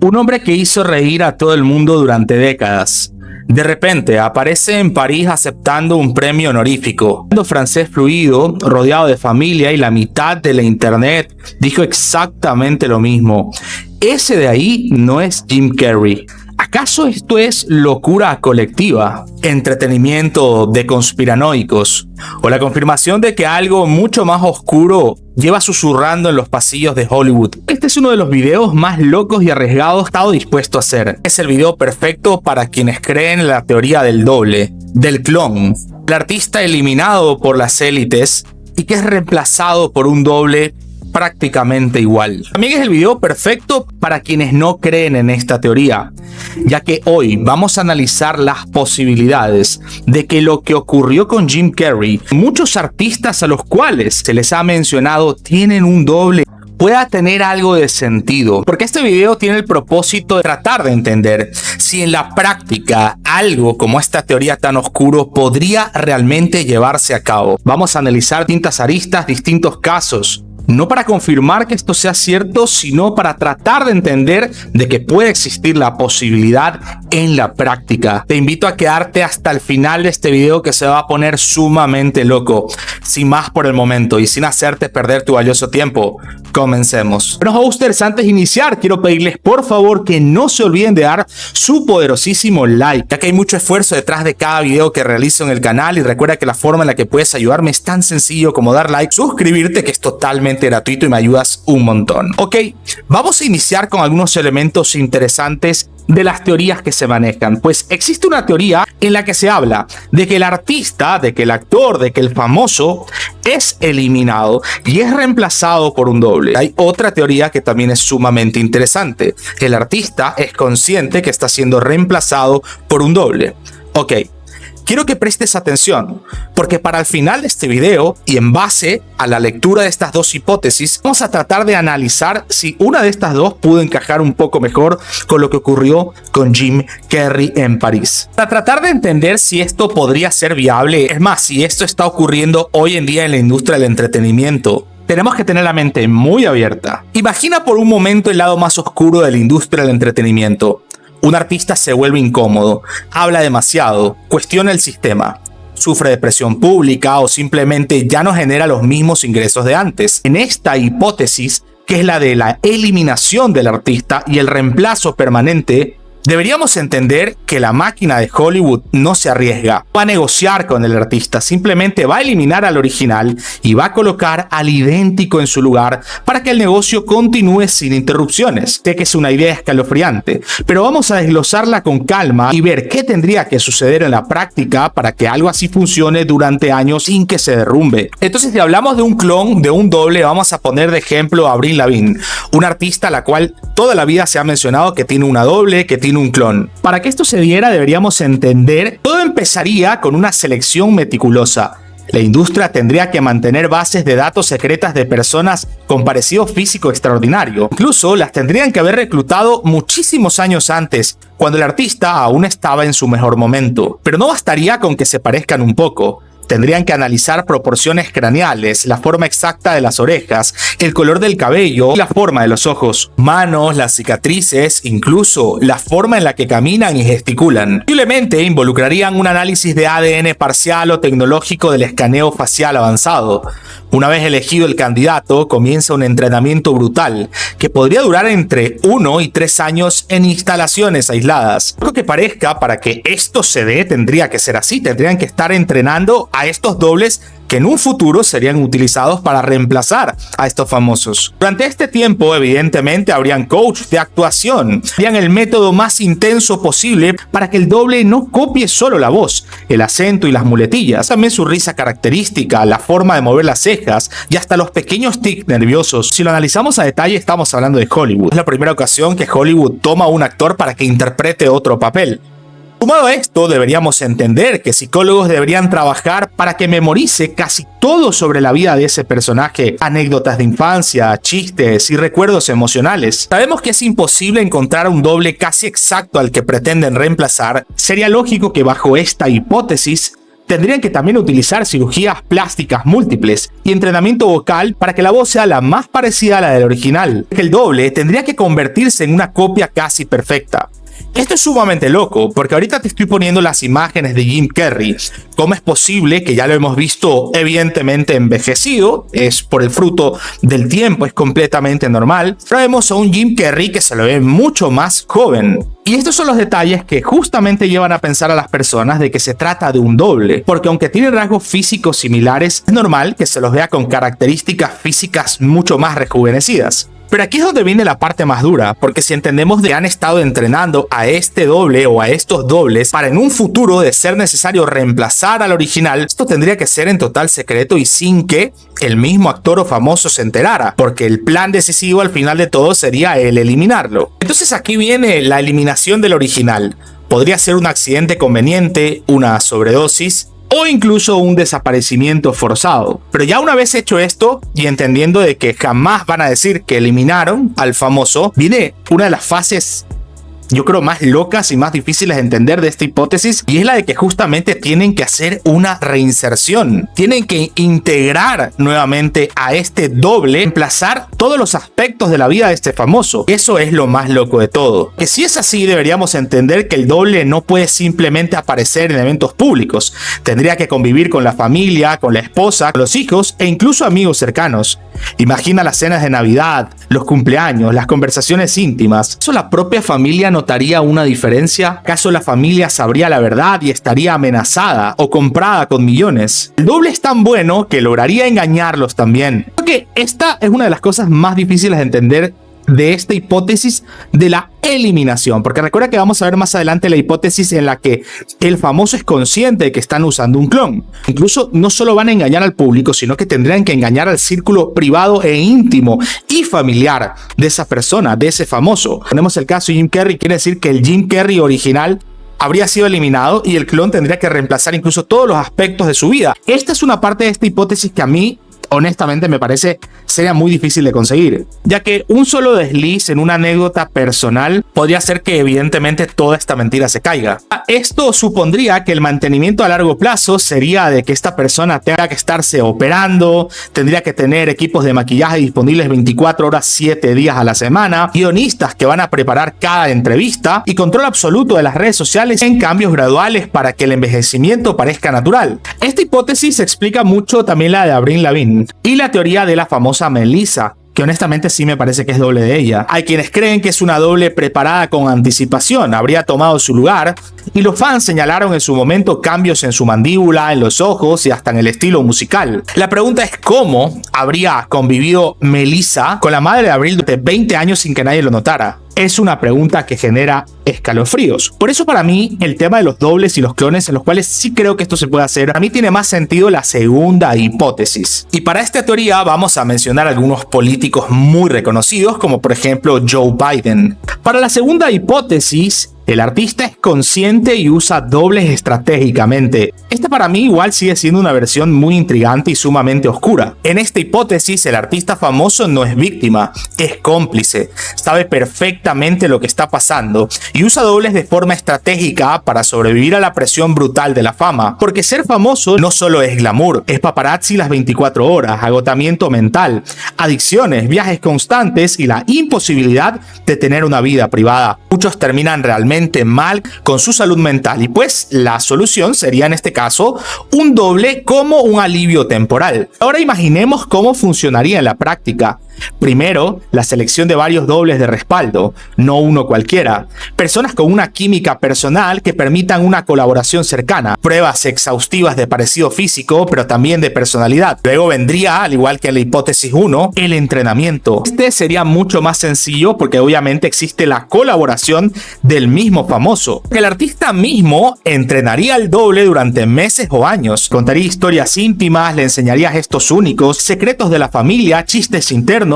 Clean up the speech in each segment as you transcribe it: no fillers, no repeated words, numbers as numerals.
Un hombre que hizo reír a todo el mundo durante décadas. De repente aparece en París aceptando un premio honorífico. Hablando francés fluido, rodeado de familia y la mitad de la internet dijo exactamente lo mismo. Ese de ahí no es Jim Carrey. ¿Acaso esto es locura colectiva, entretenimiento de conspiranoicos o la confirmación de que algo mucho más oscuro lleva susurrando en los pasillos de Hollywood? Este es uno de los videos más locos y arriesgados que he estado dispuesto a hacer. Es el video perfecto para quienes creen en la teoría del doble, del clon, el artista eliminado por las élites y que es reemplazado por un doble prácticamente igual. También es el video perfecto para quienes no creen en esta teoría, ya que hoy vamos a analizar las posibilidades de que lo que ocurrió con Jim Carrey, muchos artistas a los cuales se les ha mencionado tienen un doble, pueda tener algo de sentido, porque este video tiene el propósito de tratar de entender si en la práctica algo como esta teoría tan oscuro podría realmente llevarse a cabo. Vamos a analizar distintas aristas, distintos casos, no para confirmar que esto sea cierto, sino para tratar de entender de que puede existir la posibilidad en la práctica. Te invito a quedarte hasta el final de este video que se va a poner sumamente loco. Sin más por el momento y sin hacerte perder tu valioso tiempo, comencemos. Bueno, hosters, antes de iniciar, quiero pedirles por favor que no se olviden de dar su poderosísimo like, ya que hay mucho esfuerzo detrás de cada video que realizo en el canal, y recuerda que la forma en la que puedes ayudarme es tan sencillo como dar like, suscribirte, que es totalmente gratuito y me ayudas un montón. Ok, vamos a iniciar con algunos elementos interesantes de las teorías que se manejan. Pues existe una teoría en la que se habla de que el artista, de que el actor, de que el famoso es eliminado y es reemplazado por un doble. Hay otra teoría que también es sumamente interesante. El artista es consciente que está siendo reemplazado por un doble. Ok, quiero que prestes atención, porque para el final de este video y en base a la lectura de estas dos hipótesis, vamos a tratar de analizar si una de estas dos pudo encajar un poco mejor con lo que ocurrió con Jim Carrey en París. Para tratar de entender si esto podría ser viable, es más, si esto está ocurriendo hoy en día en la industria del entretenimiento, tenemos que tener la mente muy abierta. Imagina por un momento el lado más oscuro de la industria del entretenimiento. Un artista se vuelve incómodo, habla demasiado, cuestiona el sistema, sufre de presión pública o simplemente ya no genera los mismos ingresos de antes. En esta hipótesis, que es la de la eliminación del artista y el reemplazo permanente, deberíamos entender que la máquina de Hollywood no se arriesga, va a negociar con el artista, simplemente va a eliminar al original y va a colocar al idéntico en su lugar para que el negocio continúe sin interrupciones. Sé que es una idea escalofriante, pero vamos a desglosarla con calma y ver qué tendría que suceder en la práctica para que algo así funcione durante años sin que se derrumbe. Entonces, si hablamos de un clon, de un doble, vamos a poner de ejemplo a Avril Lavigne, una artista a la cual toda la vida se ha mencionado que tiene una doble, que tiene un clon. Para que esto se diera, deberíamos entender, todo empezaría con una selección meticulosa. La industria tendría que mantener bases de datos secretas de personas con parecido físico extraordinario. Incluso las tendrían que haber reclutado muchísimos años antes, cuando el artista aún estaba en su mejor momento. Pero no bastaría con que se parezcan un poco. Tendrían que analizar proporciones craneales, la forma exacta de las orejas, el color del cabello y la forma de los ojos, manos, las cicatrices, incluso la forma en la que caminan y gesticulan. Posiblemente involucrarían un análisis de ADN parcial o tecnológico del escaneo facial avanzado. Una vez elegido el candidato, comienza un entrenamiento brutal que podría durar entre 1 y 3 años en instalaciones aisladas. Lo que parezca, para que esto se dé, tendría que ser así. Tendrían que estar entrenando a estos dobles que en un futuro serían utilizados para reemplazar a estos famosos. Durante este tiempo, evidentemente, habrían coaches de actuación, harían el método más intenso posible para que el doble no copie solo la voz, el acento y las muletillas, también su risa característica, la forma de mover las cejas y hasta los pequeños tics nerviosos. Si lo analizamos a detalle, estamos hablando de Hollywood. Es la primera ocasión que Hollywood toma a un actor para que interprete otro papel. Sumado a esto, deberíamos entender que psicólogos deberían trabajar para que memorice casi todo sobre la vida de ese personaje, anécdotas de infancia, chistes y recuerdos emocionales. Sabemos que es imposible encontrar un doble casi exacto al que pretenden reemplazar. Sería lógico que bajo esta hipótesis tendrían que también utilizar cirugías plásticas múltiples y entrenamiento vocal para que la voz sea la más parecida a la del original. El doble tendría que convertirse en una copia casi perfecta. Esto es sumamente loco, porque ahorita te estoy poniendo las imágenes de Jim Carrey. ¿Cómo es posible que ya lo hemos visto evidentemente envejecido? Es por el fruto del tiempo, es completamente normal. Pero vemos a un Jim Carrey que se lo ve mucho más joven. Y estos son los detalles que justamente llevan a pensar a las personas de que se trata de un doble, porque aunque tiene rasgos físicos similares, es normal que se los vea con características físicas mucho más rejuvenecidas. Pero aquí es donde viene la parte más dura, porque si entendemos que han estado entrenando a este doble o a estos dobles para en un futuro, de ser necesario, reemplazar al original, esto tendría que ser en total secreto y sin que el mismo actor o famoso se enterara, porque el plan decisivo al final de todo sería el eliminarlo. Entonces aquí viene la eliminación del original. Podría ser un accidente conveniente, una sobredosis, o incluso un desaparecimiento forzado. Pero ya una vez hecho esto y entendiendo de que jamás van a decir que eliminaron al famoso, viene una de las fases, yo creo, más locas y más difíciles de entender de esta hipótesis, y es la de que justamente tienen que hacer una reinserción. Tienen que integrar nuevamente a este doble, reemplazar todos los aspectos de la vida de este famoso. Eso es lo más loco de todo. Que si es así, deberíamos entender que el doble no puede simplemente aparecer en eventos públicos. Tendría que convivir con la familia, con la esposa, con los hijos e incluso amigos cercanos. Imagina las cenas de Navidad, los cumpleaños, las conversaciones íntimas. ¿Eso la propia familia notaría una diferencia? ¿Acaso la familia sabría la verdad y estaría amenazada o comprada con millones? El doble es tan bueno que lograría engañarlos también. Porque esta es una de las cosas más difíciles de entender de esta hipótesis de la eliminación, porque recuerda que vamos a ver más adelante la hipótesis en la que el famoso es consciente de que están usando un clon. Incluso no solo van a engañar al público, sino que tendrían que engañar al círculo privado e íntimo y familiar de esa persona, de ese famoso. Ponemos el caso de Jim Carrey, quiere decir que el Jim Carrey original habría sido eliminado y el clon tendría que reemplazar incluso todos los aspectos de su vida. Esta es una parte de esta hipótesis que a mí honestamente me parece sería muy difícil de conseguir, ya que un solo desliz en una anécdota personal podría hacer que evidentemente toda esta mentira se caiga. Esto supondría que el mantenimiento a largo plazo sería de que esta persona tenga que estarse operando, tendría que tener equipos de maquillaje disponibles 24 horas 7 días a la semana, guionistas que van a preparar cada entrevista y control absoluto de las redes sociales en cambios graduales para que el envejecimiento parezca natural. Esta hipótesis explica mucho también la de Avril Lavigne y la teoría de la famosa Melissa, que honestamente sí me parece que es doble de ella. Hay quienes creen que es una doble preparada con anticipación, habría tomado su lugar, y los fans señalaron en su momento cambios en su mandíbula, en los ojos y hasta en el estilo musical. La pregunta es cómo habría convivido Melissa con la madre de Avril durante 20 años sin que nadie lo notara. Es una pregunta que genera escalofríos. Por eso para mí el tema de los dobles y los clones, en los cuales sí creo que esto se puede hacer, a mí tiene más sentido la segunda hipótesis. Y para esta teoría vamos a mencionar algunos políticos muy reconocidos, como por ejemplo Joe Biden. Para la segunda hipótesis, el artista es consciente y usa dobles estratégicamente. Esta para mí igual sigue siendo una versión muy intrigante y sumamente oscura. En esta hipótesis, el artista famoso no es víctima, es cómplice, sabe perfectamente lo que está pasando y usa dobles de forma estratégica para sobrevivir a la presión brutal de la fama. Porque ser famoso no solo es glamour, es paparazzi las 24 horas, agotamiento mental, adicciones, viajes constantes y la imposibilidad de tener una vida privada. Muchos terminan realmente mal con su salud mental y pues la solución sería en este caso un doble como un alivio temporal. Ahora imaginemos cómo funcionaría en la práctica. Primero, la selección de varios dobles de respaldo, no uno cualquiera. Personas con una química personal que permitan una colaboración cercana. Pruebas exhaustivas de parecido físico, pero también de personalidad. Luego vendría, al igual que en la hipótesis 1, el entrenamiento. Este sería mucho más sencillo porque obviamente existe la colaboración del mismo famoso. El artista mismo entrenaría al doble durante meses o años. Contaría historias íntimas, le enseñaría gestos únicos, secretos de la familia, chistes internos,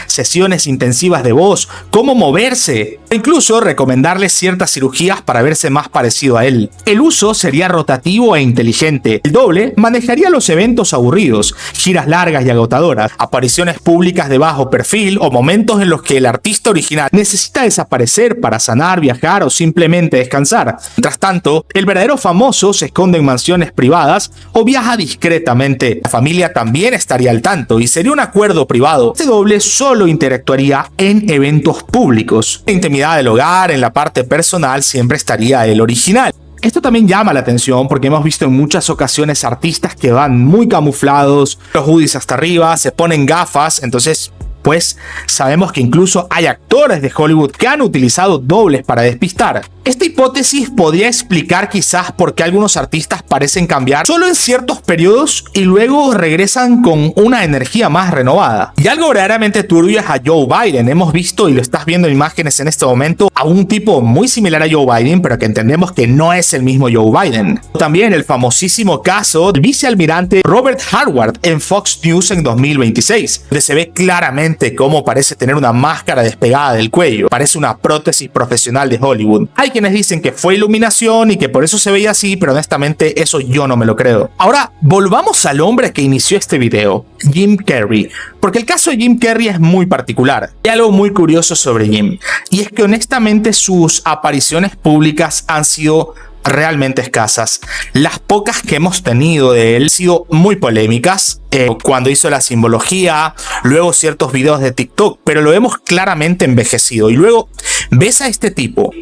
sesiones intensivas de voz, cómo moverse, e incluso recomendarle realizarle ciertas cirugías para verse más parecido a él. El uso sería rotativo e inteligente. El doble manejaría los eventos aburridos, giras largas y agotadoras, apariciones públicas de bajo perfil o momentos en los que el artista original necesita desaparecer para sanar, viajar o simplemente descansar. Mientras tanto, el verdadero famoso se esconde en mansiones privadas o viaja discretamente. La familia también estaría al tanto y sería un acuerdo privado. Este doble solo interactuaría en eventos públicos. En la intimidad del hogar, en la parte personal, siempre estaría el original. Esto también llama la atención porque hemos visto en muchas ocasiones artistas que van muy camuflados, los hoodies hasta arriba, se ponen gafas, entonces pues sabemos que incluso hay actores de Hollywood que han utilizado dobles para despistar. Esta hipótesis podría explicar quizás por qué algunos artistas parecen cambiar solo en ciertos periodos y luego regresan con una energía más renovada. Y algo verdaderamente turbio es a Joe Biden. Hemos visto, y lo estás viendo en imágenes en este momento, a un tipo muy similar a Joe Biden, pero que entendemos que no es el mismo Joe Biden. También el famosísimo caso del vicealmirante Robert Harward en Fox News en 2026, donde se ve claramente cómo parece tener una máscara despegada del cuello. Parece una prótesis profesional de Hollywood. Hay quienes dicen que fue iluminación y que por eso se veía así, pero honestamente eso yo no me lo creo. Ahora, volvamos al hombre que inició este video, Jim Carrey, porque el caso de Jim Carrey es muy particular. Hay algo muy curioso sobre Jim, y es que honestamente sus apariciones públicas han sido realmente escasas. Las pocas que hemos tenido de él han sido muy polémicas, cuando hizo la simbología, luego ciertos videos de TikTok, pero lo vemos claramente envejecido. Y luego ves a este tipo,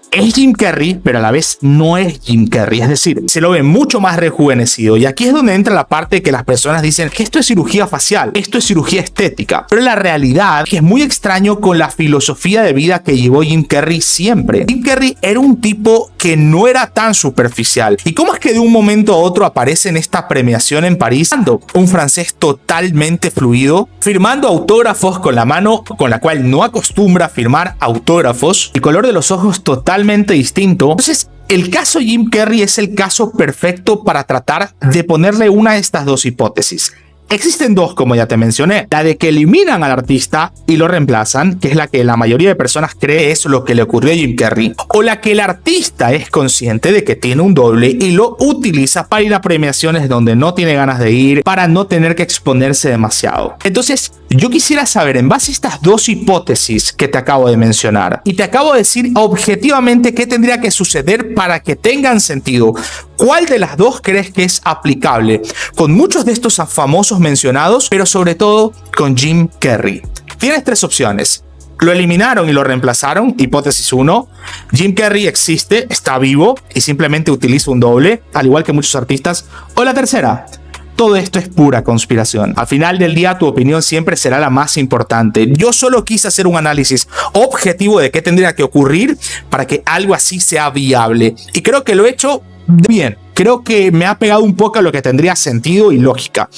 es Jim Carrey, pero a la vez no es Jim Carrey, es decir, se lo ve mucho más rejuvenecido. Y aquí es donde entra la parte que las personas dicen que esto es cirugía facial, esto es cirugía estética, pero la realidad es que es muy extraño con la filosofía de vida que llevó Jim Carrey siempre. Jim Carrey era un tipo que no era tan superficial. ¿Y cómo es que de un momento a otro aparece en esta premiación en París, un francés totalmente fluido, firmando autógrafos con la mano con la cual no acostumbra a firmar autógrafos, el color de los ojos totalmente distinto? Entonces, el caso Jim Carrey es el caso perfecto para tratar de ponerle una de estas dos hipótesis. Existen dos, como ya te mencioné, la de que eliminan al artista y lo reemplazan, que es la que la mayoría de personas cree es lo que le ocurrió a Jim Carrey, o la que el artista es consciente de que tiene un doble y lo utiliza para ir a premiaciones donde no tiene ganas de ir, para no tener que exponerse demasiado. Entonces, yo quisiera saber, en base a estas dos hipótesis que te acabo de mencionar, y te acabo de decir objetivamente qué tendría que suceder para que tengan sentido, ¿cuál de las dos crees que es aplicable con muchos de estos famosos mencionados, pero sobre todo con Jim Carrey? Tienes tres opciones. Lo eliminaron y lo reemplazaron, hipótesis 1. Jim Carrey existe, está vivo y simplemente utiliza un doble, al igual que muchos artistas. O la tercera, todo esto es pura conspiración. Al final del día, tu opinión siempre será la más importante. Yo solo quise hacer un análisis objetivo de qué tendría que ocurrir para que algo así sea viable. Y creo que lo he hecho bien. Creo que me ha pegado un poco a lo que tendría sentido y lógica.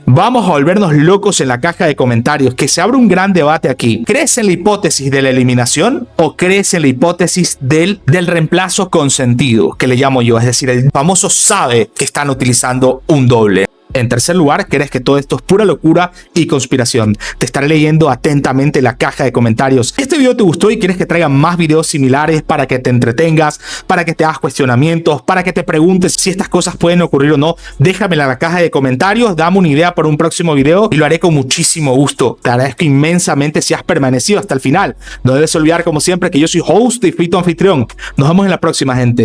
Vamos a volvernos locos en la caja de comentarios, que se abre un gran debate aquí. ¿Crees en la hipótesis de la eliminación o crees en la hipótesis del reemplazo consentido, que le llamo yo? Es decir, el famoso sabe que están utilizando un doble. En tercer lugar, ¿crees que todo esto es pura locura y conspiración? Te estaré leyendo atentamente la caja de comentarios. Si este video te gustó y quieres que traiga más videos similares para que te entretengas, para que te hagas cuestionamientos, para que te preguntes si estas cosas pueden ocurrir o no, déjamela en la caja de comentarios, dame una idea para un próximo video y lo haré con muchísimo gusto. Te agradezco inmensamente si has permanecido hasta el final. No debes olvidar, como siempre, que yo soy host y fui tu anfitrión. Nos vemos en la próxima, gente.